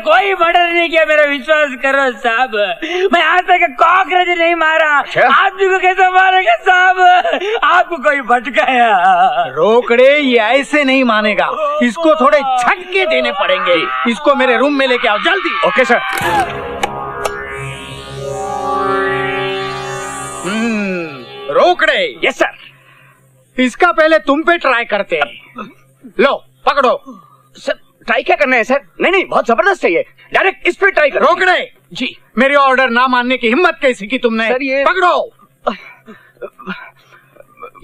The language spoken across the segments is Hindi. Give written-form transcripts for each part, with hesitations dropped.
कोई मर्डर नहीं किया, मेरा विश्वास करो साहब। मैं आज तक कॉकरोच नहीं मारा। आदमी को कैसे मारेगा साहब? आपको कोई भटकाया। रोकड़े, ये ऐसे नहीं मानेगा, इसको थोड़े झटके देने पड़ेंगे। इसको मेरे रूम में लेके आओ जल्दी। Okay sir. रोकड़े। Yes sir. इसका पहले तुम पे ट्राई करते हैं। लो पकड़ो। सर ट्राई क्या करना है सर? नहीं, बहुत जबरदस्त है ये, डायरेक्ट इस पे ट्राई करो। रोकड़े जी। मेरी ऑर्डर ना मानने की हिम्मत कैसी की तुमने? सर ये पकड़ो।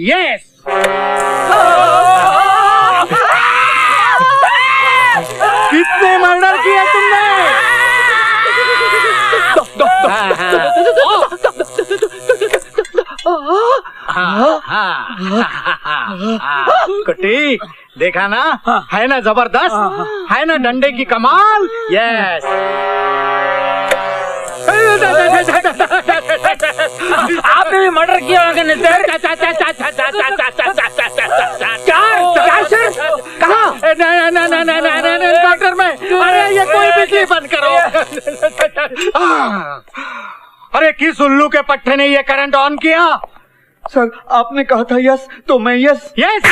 यस। कितने मर्डर किए तुमने? कुट्टी, देखा ना, है ना जबरदस्त, है ना डंडे की कमाल। यस। आपने भी मर्डर किया होगा ना सर? कहाँ? डॉक्टर में। अरे ये कोई बिजली बंद करो। अरे किस उल्लू के पट्टे ने ये करंट ऑन किया? सर आपने कहा था यस, तो मैं यस। यस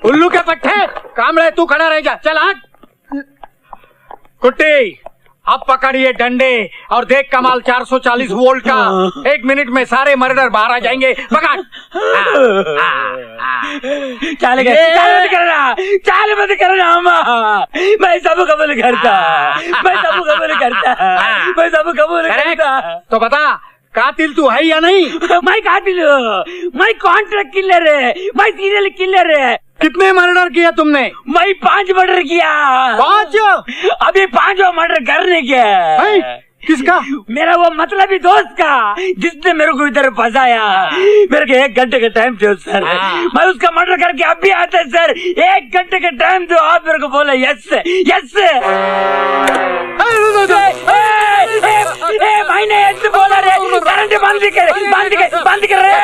उल्लू के पट्टे। कामड़े तू खड़ा रह जा, चल हट। कुट्टी, अब पकड़िए डंडे और देख कमाल 440 वोल्ट का। 1 मिनट में सारे मर्डर बाहर आ जाएंगे। पकड़। चाल मत करना अम्मा। मैं सब कबूल करता। तो बता, कातिल तू है या नहीं? मैं कातिल हूँ। मैं कॉन्ट्रैक्ट किलर है। मैं सीरियल किलर है। कितने मर्डर किया तुमने? मैं 5 मर्डर किया। 5? अभी 5वां मर्डर करने के। किसका? मेरा वो मतलबी दोस्त का, जिसने मेरे को इधर फंसाया। मेरे को 1 घंटे का टाइम दो सर। मैं उसका मर्डर करके अब भी आता है सर। 1 घंटे का टाइम दो। आप मेरे को बोले यस यस। मैंने यस बोला रे। करंट बंद कर रहे।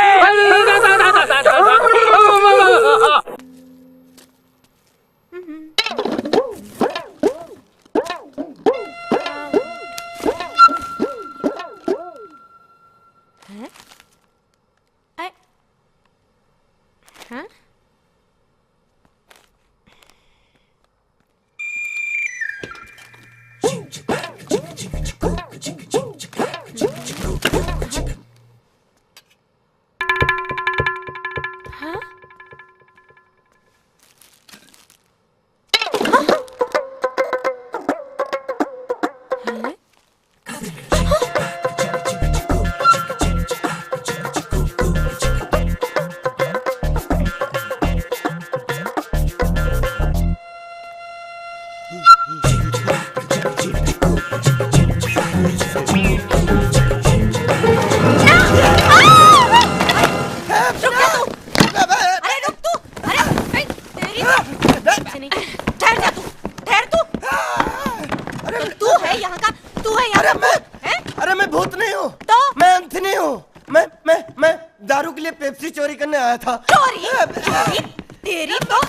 अरे मैं भूत नहीं हूँ। तो? मैं अंथनी हूँ। मैं दारू के लिए पेप्सी चोरी करने आया था। चोरी? तेरी तो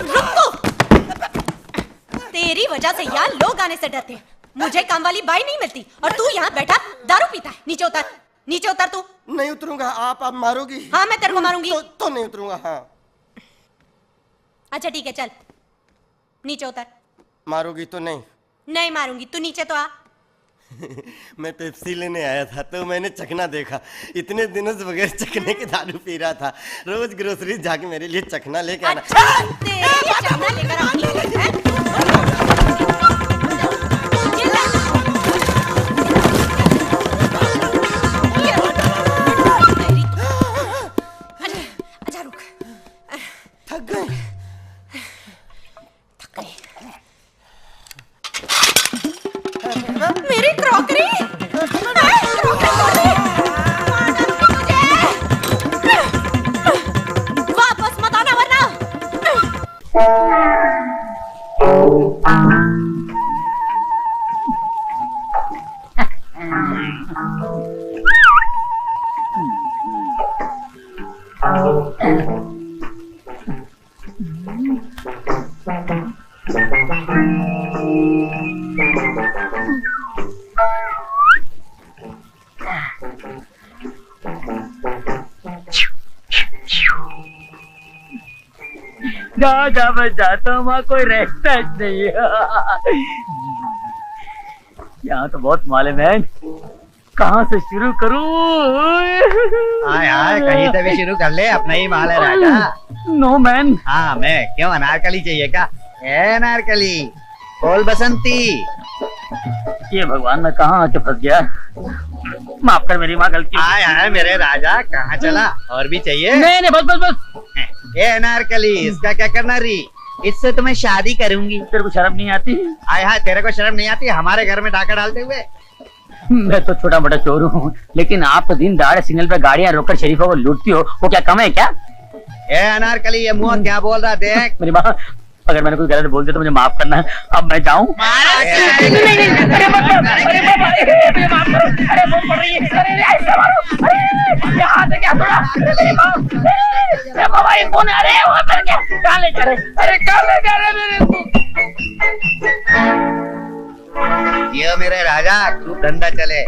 रुक तू। तेरी वजह से यहाँ लोग आने से डरते हैं। मुझे काम वाली बाई नहीं मिलती और तू यहाँ बैठा दारू पीता है। नीचे उतर तू। नहीं उतरूंगा। आप मारोगी? हाँ मैं तेरे को मारूंगी। तो नहीं उतरूंगा। हाँ अच्छा ठीक है, चल नीचे उतर। मारोगी तो नहीं? नहीं मारूंगी, तू नीचे तो आ। मैं पेप्सी लेने आया था तो मैंने चखना देखा। इतने दिनों से बगैर चखने के दारू पी रहा था। रोज ग्रोसरी जाके मेरे लिए चखना लेके आना। अच्छा, तेरे लिए चखना लेकर आऊंगी। अच्छा रुक। थक गए? मेरी क्रॉकरी वापस मत आना वरना। जहाँ जहाँ मैं जाता हूँ वहाँ कोई रहता नहीं है। यहाँ तो बहुत माल है मैन, कहाँ से शुरू करूँ? हाँ यार कहीं से भी शुरू कर ले, अपना ही माल है राजा। No man. हाँ मैं क्यों, अनारकली चाहिए क्या? ए अनारकली, बोल बसंती। ये भगवान मैं कहाँ आके फंस गया, माफ कर मेरी माँ गलती। हाँ यार मेरे राजा कहाँ चला, और भी चाहिए? नहीं नहीं बस बस बस। ए अनारकली, इसका क्या करना री? इससे तुम्हें शादी करूंगी। तेरे को शर्म नहीं आती? आय हाय, तेरे को शर्म नहीं आती हमारे घर में डाका डालते हुए? मैं तो छोटा मोटा चोर हूँ, लेकिन आप तो दिन दहाड़े सिग्नल पे गाड़ियाँ रोककर शरीफों को लूटती हो, वो क्या कम है क्या? ए अनारकली, ये मुंह क्या बोल रहा देख। मेरी माँ, अगर मैंने कोई गलत बोल दिया तो मुझे माफ करना। अब मैं जाऊँ? ये मेरे राजा, तू धंधा चले।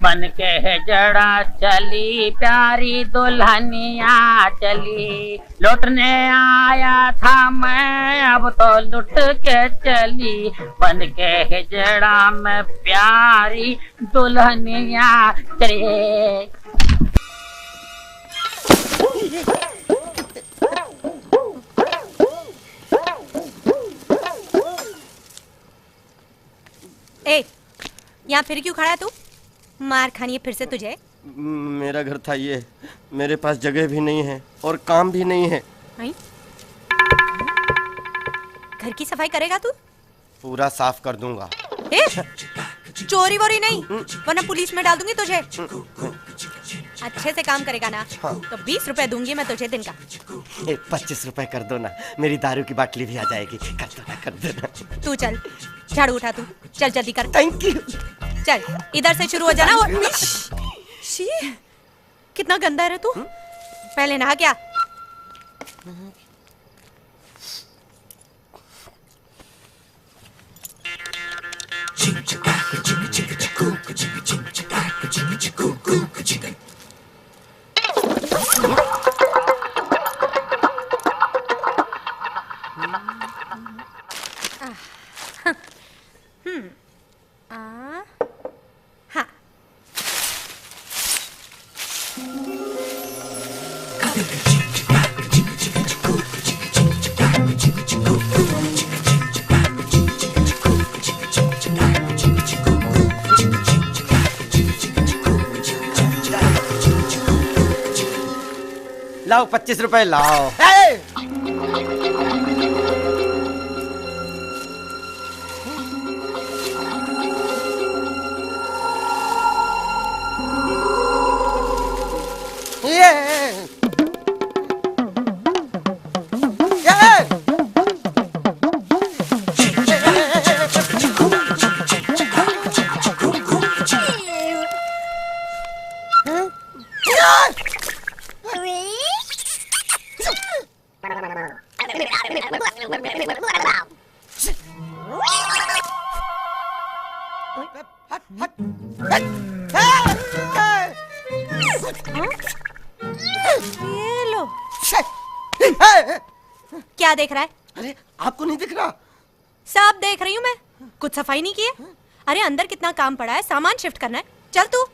मन के जड़ा चली प्यारी दुल्हनिया चली, लौटने आया था मैं अब तो लुट के चली। बन के जड़ा में प्यारी दुल्हनिया चली। ए, यहाँ फिर क्यों खड़ा है तू? मार खानी है फिर से तुझे? मेरा घर था ये, मेरे पास जगह भी नहीं है और काम भी नहीं है। घर की सफाई करेगा तू? पूरा साफ कर दूंगा। ए, चोरी वोरी नहीं, वरना पुलिस में डाल दूंगी तुझे। अच्छे से काम करेगा ना? हाँ। तो 20 रुपए दूंगी मैं तुझे दिन का। 25 रुपए कर दो ना, मेरी दारू की बाटली भी आ जाएगी। कर दो ना। तू चल, झाड़ू उठा तू, चल जल्दी कर। Thank you. चल इधर से शुरू हो जाना। और शी, कितना गंदा है रे तू। पहले नहा क्या? हाँ। लाओ 25 रुपए लाओ। ये लो। क्या देख रहा है? अरे आपको नहीं दिख रहा? सब देख रही हूँ मैं। कुछ सफाई नहीं की है? अरे अंदर कितना काम पड़ा है, सामान शिफ्ट करना है। चल तू।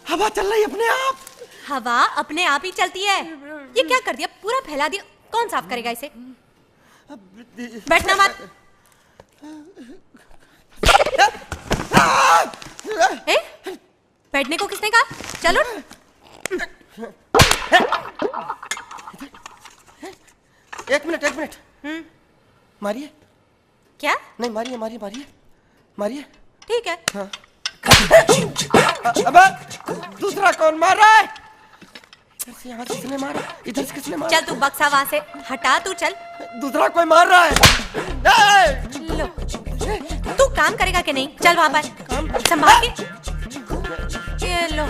हवा चल रही अपने आप। हवा अपने आप ही चलती है। ये क्या कर दिया, पूरा फैला दिया। कौन साफ करेगा इसे? बैठना मत। ए, बैठने को किसने कहा? चलो। एक मिनट मारिए। क्या? नहीं मारिए। ठीक है। हाँ। अबे दूसरा कौन मार रहा है? यहाँ से किसने मारा? इधर से किसने मारा? चल तू बक्सा वहां से हटा, तू चल। दूसरा कोई मार रहा है। लो, तू काम करेगा कि नहीं? चल वहां पर संभाल के। ये लो।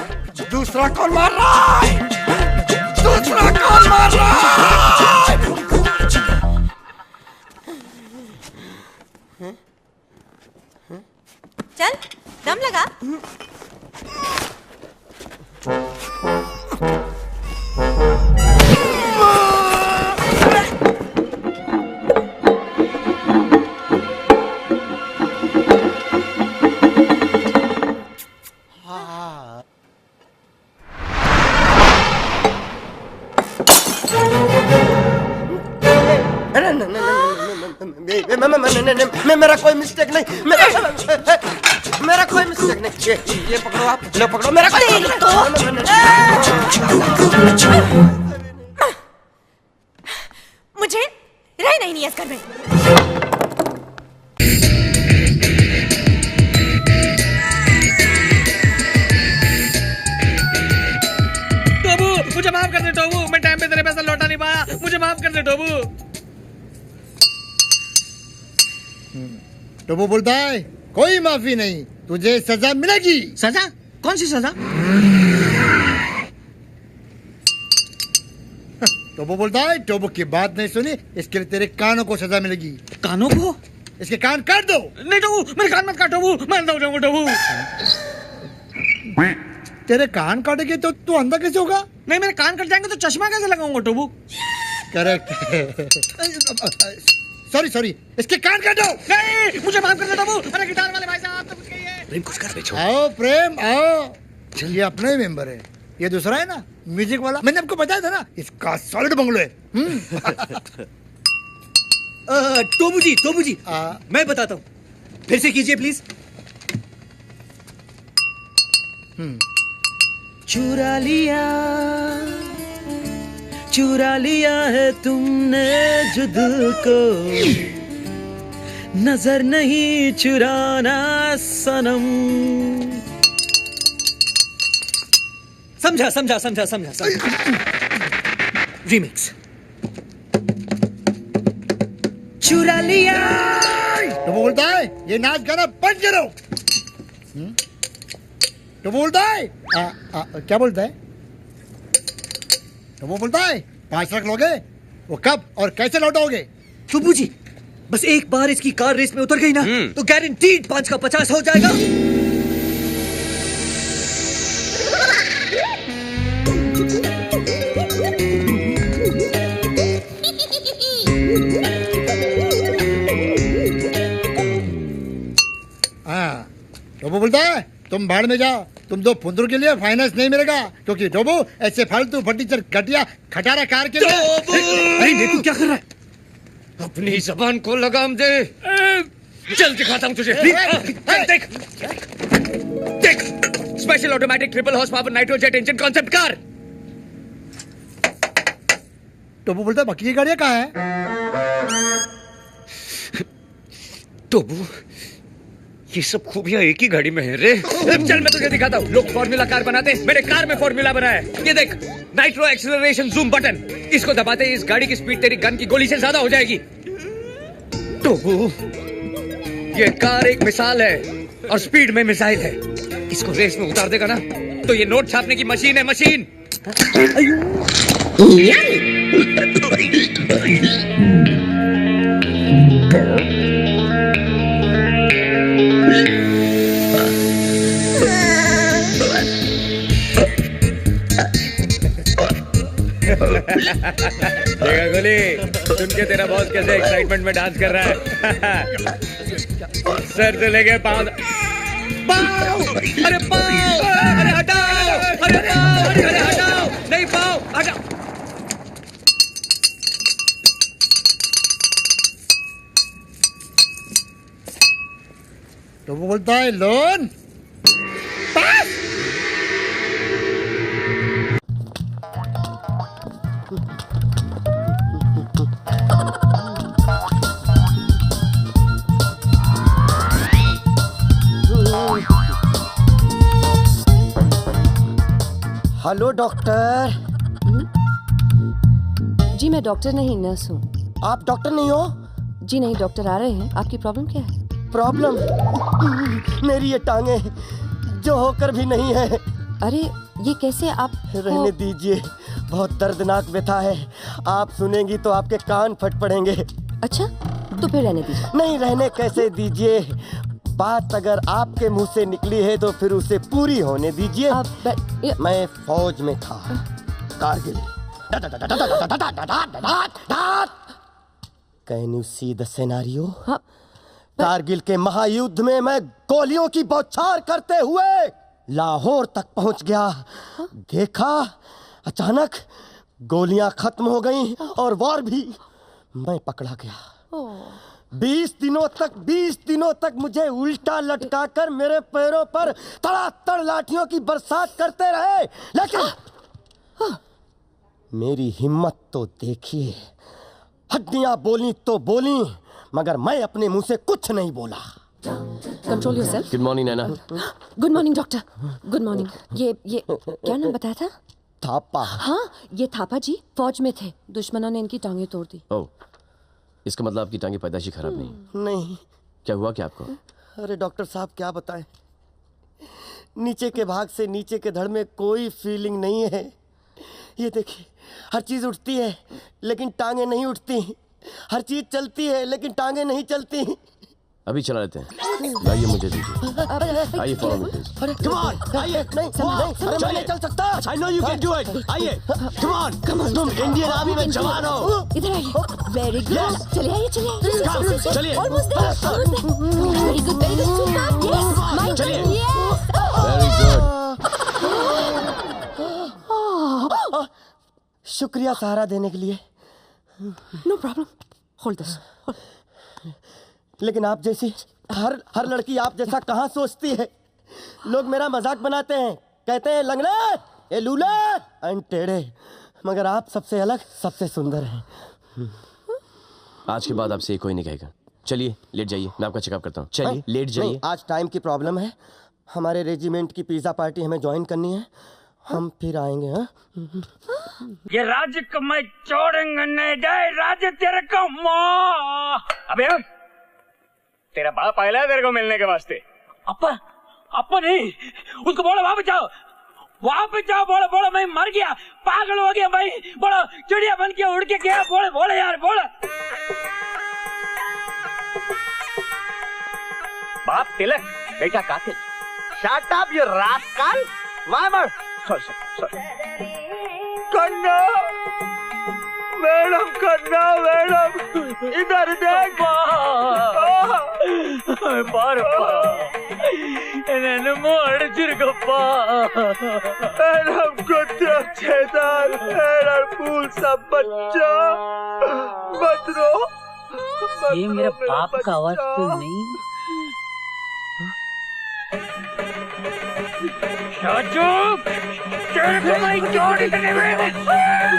दूसरा कौन मार रहा है? दूसरा कौन मार रहा है? चल, दम लगा। मेरा कोई मिस्टेक नहीं, मेरा कोई मिस्टेक नहीं। ये पकड़ो आप, लो पकड़ो, मेरा कोई मुझे रह नहीं इस घर में। टोबू, मुझे माफ कर दे टोबू, मैं टाइम पे तेरे पैसा लौटा नहीं पाया, मुझे माफ कर दे टोबू। टोबू बोलता है कोई माफी नहीं, तुझे सजा मिलेगी। सजा? कौन सी सजा? टोबू बोलता है टोबू की बात नहीं सुनी, इसके लिए तेरे कानों को सजा मिलेगी। कानों को? इसके कान काट दो। नहीं टोबू, मेरे कान मत काट टोबू, मैं अंधा हो जाऊंगा टोबू। तेरे कान काटेंगे तो तू अंधा कैसे होगा? नहीं, मेरे कान कट जाएंगे तो चश्मा कैसे लगाऊंगा टोबू? करेक्ट। सॉरी, इसके कान काटो। नहीं, मुझे माफ कर दे टोबू। अरे गिटार वाले भाई साहब तो कुछ कहिए। प्रेम कुछ कर बेचो। आओ प्रेम आओ। ये अपना ही मेंबर है, ये दूसरा है ना म्यूजिक वाला, मैंने आपको बताया था ना, इसका सॉलिड बंगलो है। टोबू जी, मैं बताता हूँ, फिर से कीजिए प्लीज। चुरा लिया है तुमने जो दिल को, नजर नहीं चुराना सनम। समझा। रीमिक्स। चुरा लिया। तो वो बोलता है ये नाच गाना बंद करो। तो बोलता है क्या बोलता है? तो वो बोलता है 5 लाख लोगे, वो कब और कैसे लौटाओगे? टोबू जी, बस एक बार इसकी कार रेस में उतर गई ना तो गारंटीड 5 का 50 हो जाएगा। टोबू बोलता है तुम भाड़ में जाओ, तुम 2 फुंदरू के लिए फाइनेंस नहीं मिलेगा, क्योंकि टोबू ऐसे फालतू फर्नीचर घटिया खटारा कार के लिए। अरे नेतू क्या कर रहा है? अपनी जबान को लगाम दे। चल दिखाता हूँ तुझे। देख special automatic triple horse power nitrojet engine concept car. टोबू बोलता है बाकी की गाड़ियां कहाँ है? टोबू, ये सब खूबियां एक ही गाड़ी में है रे। चल मैं तुझे दिखाता हूँ। लोग फॉर्मूला कार बनाते, मैंने कार में फॉर्मूला बनाया है। ये देख, नाइट्रो एक्सीलरेशन जूम बटन, इसको दबाते ही इस गाड़ी की स्पीड तेरी गन की गोली से ज्यादा हो जाएगी। टोबू, ये कार एक मिसाल है और स्पीड में मिसाइल है। इसको रेस में उतार देगा ना तो ये नोट छापने की मशीन है, मशीन। देखा गोली, सुन के तेरा बॉस कैसे एक्साइटमेंट में डांस कर रहा है। सर से लेके पाँव, अरे पाँव, अरे हटाओ, अरे पाँव, अरे हटाओ, नहीं पाँव हटाओ। तो वो बोलता है लोन पास। Hello doctor. जी मैं डॉक्टर नहीं, नर्स हूँ। आप डॉक्टर नहीं हो? जी नहीं, डॉक्टर आ रहे हैं। आपकी प्रॉब्लम क्या है? प्रॉब्लम? मेरी ये टांगे जो होकर भी नहीं है। अरे ये कैसे आप? रहने दीजिए, बहुत दर्दनाक व्यथा है। आप सुनेंगी तो आपके कान फट पड़ेंगे। अच्छा तो फिर रहने दीजिए। नहीं, रहने कैसे दीजिए? बात अगर आपके मुंह से निकली है तो फिर उसे पूरी होने दीजिए। मैं फौज में था, Kargil. Can you see the scenario? Kargil के महायुद्ध में मैं गोलियों की बौछार करते हुए लाहौर तक पहुंच गया। देखा, अचानक गोलियां खत्म हो गईं और वॉर भी। मैं पकड़ा गया। 20 दिनों तक मुझे उल्टा लटकाकर मेरे पैरों पर तड़ातड़ लाठियों की बरसात करते रहे। लेकिन मेरी हिम्मत तो देखिए। हड्डियां बोली तो बोली, मगर मैं अपने मुंह से कुछ नहीं बोला। Control yourself. Good morning Naina. Good morning doctor. Good morning. ये क्या नाम बताया था? थापा। हाँ, ये थापा जी फौज में थे। दुश्मनों ने इनकी टांगें तोड़ दी। ओह, इसका मतलब आपकी टांगे पैदाइशी खराब नहीं? नहीं। क्या हुआ क्या आपको? अरे डॉक्टर साहब क्या बताएं, नीचे के भाग से नीचे के धड़ में कोई फीलिंग नहीं है। ये देखिए, हर चीज उठती है लेकिन टांगे नहीं उठती। हर चीज चलती है लेकिन टांगे नहीं चलती। अभी चला लेते हैं। लाइए मुझे दीजिए। आइए फॉलो मी प्लीज। अरे कम ऑन, आइए। नहीं, अरे मैं नहीं चल सकता। I know you can do it. आइए, कम ऑन। तुम इंडियन आर्मी में जवान हो। इधर आइए। Very good. चलिए आइए, चलिए। चलिए। Almost there. Very good, very good. Super. Yes, my चलिए। यस। Very good. शुक्रिया सहारा देने के लिए। No problem. Hold this. लेकिन आप जैसी हर लड़की आप जैसा कहाँ सोचती है। लोग मेरा मजाक बनाते हैं, कहते हैं लंगड़े, ये लूले, टेढ़े, मगर आप सबसे अलग, सबसे सुंदर हैं। आज के बाद आपसे कोई नहीं कहेगा। चलिए लेट जाइए, मैं आपका चेकअप करता हूँ। चलिए लेट जाइए। आज टाइम की प्रॉब्लम है। हमारे रेजिमेंट की पिज्जा पार्टी हमें ज्वाइन करनी है। हम फिर आएंगे। हाँ, ये राज्य को मैं छोड़ूंगा नहीं। दे राज्य तेरे को माँ। अबे तेरा बाप आया है तेरे को मिलने के वास्ते। अपा नहीं, उसको बोलो वहां पे जाओ, वहां पे जाओ। बोलो बोलो मैं मर गया, पागल हो गया भाई। बोलो चिड़िया बन के उड़ के गया। बोले बोले यार, बोले। बाप तिलक, बेटा कातिल। Shut up you rascal. वामर। Sorry. Kanna, madam, Kanna madam, इधर देख। नन्नु अड़चिरुकप्पा। मैडम कुत्ते छेदार, मैडम फूल सब बच्चा, मत रो। ये मेरा बाप का आवाज तो नहीं?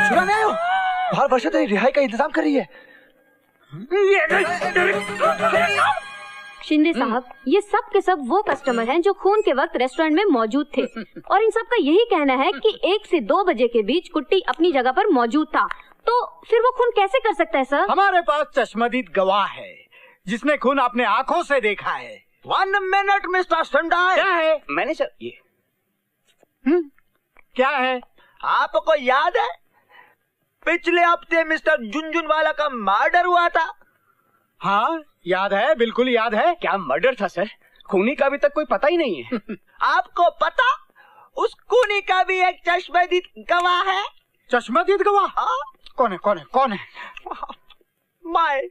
छुड़ा नहीं हो। बाहर वर्षा तेरी रिहाई का इंतजाम कर रही है। शिंदे साहब, ये सब के सब वो कस्टमर हैं जो खून के वक्त रेस्टोरेंट में मौजूद थे और इन सब का यही कहना है कि 1 से 2 बजे के बीच कुट्टी अपनी जगह पर मौजूद था। तो फिर वो खून कैसे कर सकता है सर? हमारे पास चश्मदीद गवाह है जिसने खून अपने आंखों से देखा है। 1 मिनट मिस्टर संडाई। क्या है? मैनेजर, ये क्या है? आपको याद है पिछले हफ्ते मिस्टर झुनझुनवाला का मर्डर हुआ था? हाँ याद है, बिल्कुल याद है। क्या मर्डर था सर? खूनी का अभी तक कोई पता ही नहीं है। आपको पता उस खूनी का भी एक चश्मदीद गवाह है। चश्मदीद गवाह? कौन है कौन है कौन है? मैं।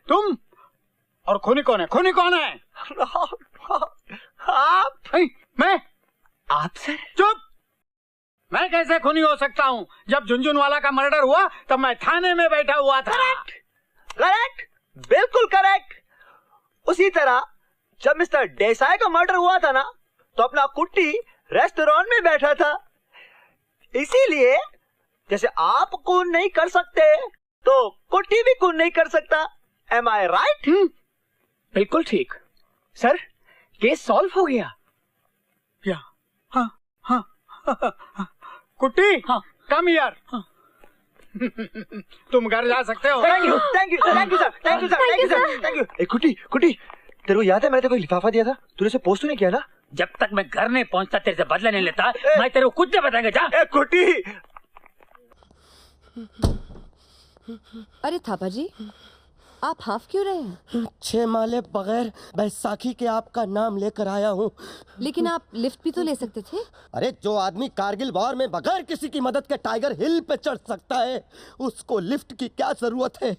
तुम? और खूनी कौन है? खूनी कौन है? आप। मैं? आप सर? चुप। मैं कैसे खूनी हो सकता हूँ? जब झुनझुनवाला का मर्डर हुआ तब मैं थाने में बैठा हुआ था। करेक्ट, बिल्कुल करेक्ट। उसी तरह जब मिस्टर देसाई का मर्डर हुआ था ना, तो अपना कुट्टी रेस्टोरेंट में बैठा था। इसीलिए जैसे आप खून नहीं कर सकते तो कुट्टी भी खून नहीं कर सकता। एम आई राइट? बिल्कुल ठीक सर, केस सॉल्व हो गया। या हाँ हाँ कुट्टी, हाँ कम यार। तुम घर जा सकते हो। Thank you thank you thank you sir, thank you sir, thank you sir, thank you. ए कुट्टी कुट्टी, तेरे को याद है मैंने तेरे को लिफाफा दिया था, तूने उसे पोस्ट नहीं किया ना? जब तक मैं घर नहीं पहुंचता तेरे से बदला नहीं लेता, मैं तेरे को कुछ नहीं बताएंगे। जा। ए कुट्टी। अरे थापा जी, आप हाफ क्यों रहे हैं? 6 माले बगैर बैसाखी के आपका नाम लेकर आया हूँ। लेकिन आप लिफ्ट भी तो ले सकते थे। अरे जो आदमी कारगिल वॉर में बगैर किसी की मदद के टाइगर हिल पे चढ़ सकता है, उसको लिफ्ट की क्या जरूरत है?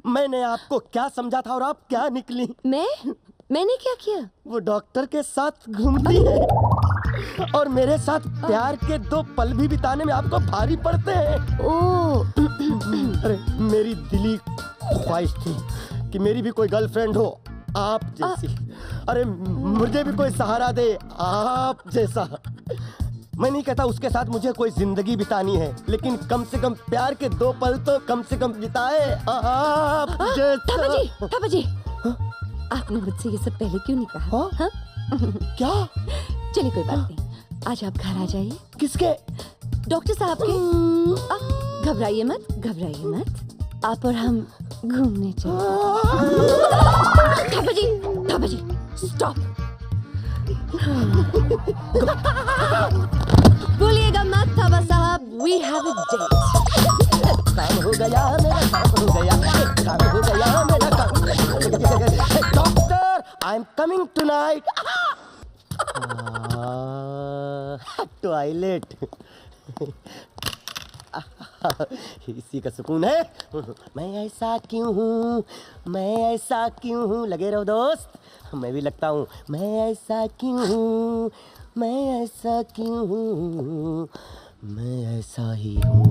मैंने आपको क्या समझा था और आप क्या निकली? मैंने क्या किया? वो डॉक्टर के साथ घूमती है और मेरे साथ प्यार के 2 पल भी बिताने में आपको भारी पड़ते हैं। ओह, अरे मेरी दिली ख्वाहिश थी कि मेरी भी कोई गर्लफ्रेंड हो आप जैसी। अरे मुझे भी कोई सहारा दे आप जैसा। मैं नहीं कहता उसके साथ मुझे कोई जिंदगी बितानी है, लेकिन कम से कम प्यार के 2 पल तो कम से कम बिताए आप जैसा। थापा जी, आपने मुझसे ये सब पहले क्यों नहीं कहा? हाँ? क्या? चलिए कोई बात नहीं, आज आप घर आ जाइए। किसके? डॉक्टर साहब के। घबराइए मत, घबराइए मत। आप और हम घूमने चले। थापा जी, स्टॉप। बोलिएगा मत थापा साहब, वी हैव अ डेट। काम हो गया मेरा, काम हो गया, काम हो गया मेरा, काम। Doctor, I am coming tonight. Toilet इसी का सुकून है। मैं ऐसा क्यों हूँ, मैं ऐसा क्यों हूँ? लगे रहो दोस्त, मैं भी लगता हूँ। मैं ऐसा क्यों हूँ, मैं ऐसा क्यों हूँ, मैं ऐसा ही हूँ।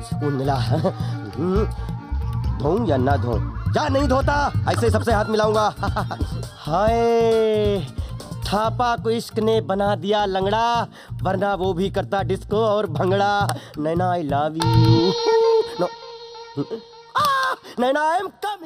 सुकून मिला। धोऊं या ना धोऊं? जा, नहीं धोता, ऐसे सबसे हाथ मिलाऊंगा। हाय, थापा को इश्क ने बना दिया लंगड़ा, वरना वो भी करता डिस्को और bhangra. Naina I love you. Naina I am coming.